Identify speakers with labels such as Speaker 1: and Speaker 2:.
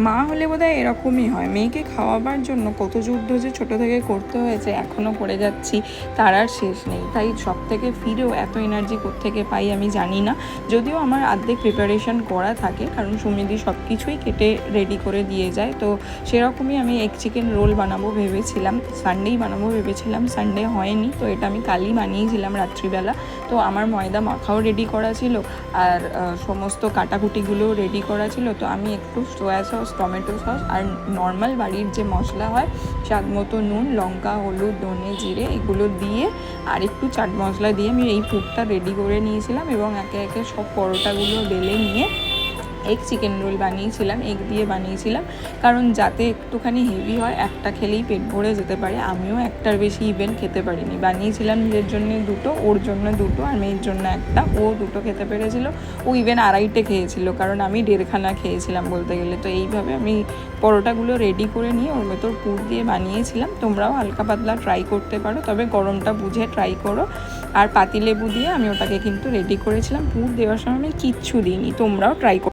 Speaker 1: মা হলে বোধহয় এরকমই হয়, মেয়েকে খাওয়াবার জন্য কত যুদ্ধ যে ছোটো থেকে করতে হয়েছে, এখনও করে যাচ্ছি, তার আর শেষ নেই। তাই সব থেকে ফিরেও এত এনার্জি কোত্থেকে পাই আমি জানি না। যদিও আমার অর্ধেক প্রিপারেশন করা থাকে, কারণ সুমিদি সব কিছুই কেটে রেডি করে দিয়ে যায়। তো সেরকমই আমি এগ চিকেন রোল বানাবো ভেবেছিলাম, সানডেই বানাবো ভেবেছিলাম, সানডে হয়নি। তো এটা আমি কালই বানিয়েছিলাম রাত্রিবেলা। তো আমার ময়দা মাখাও রেডি করা ছিল, আর সমস্ত কাটাকুটিগুলোও রেডি করা ছিল। তো আমি একটু সয়া সস, টমেটো সস আর নর্মাল বাড়ির যে মশলা হয়, স্বাদ মতো নুন, লঙ্কা, হলুদ, ধনে, জিরে এগুলো দিয়ে আর একটু চাট মশলা দিয়ে আমি এই পুরটা রেডি করে নিয়েছিলাম, এবং একে একে সব পরোটাগুলো বেলে নিয়ে এগ চিকেন রোল বানিয়েছিলাম, এগ দিয়ে বানিয়েছিলাম, কারণ যাতে একটুখানি হেভি হয়, একটা খেলেই পেট ভরে যেতে পারে। আমিও একটার বেশি ইভেন খেতে পারিনি, বানিয়েছিলাম নিজের জন্য দুটো, ওর জন্য দুটো, আর মেয়ের জন্য একটা। ও দুটো খেতে পেরেছিল, ও ইভেন আড়াইটে খেয়েছিল, কারণ আমি দেড়খানা খেয়েছিলাম বলতে গেলে। তো এইভাবে আমি পরোটাগুলো রেডি করে নিয়ে ওর ভেতর পুর দিয়ে বানিয়েছিলাম। তোমরাও হালকা পাতলা ট্রাই করতে পারো, তবে গরমটা বুঝে ট্রাই করো। আর পাতিলেবু দিয়ে আমি ওটাকে কিন্তু রেডি করেছিলাম, পুর দেওয়ার সময় আমি কিচ্ছু দিইনি, তোমরাও ট্রাই করো।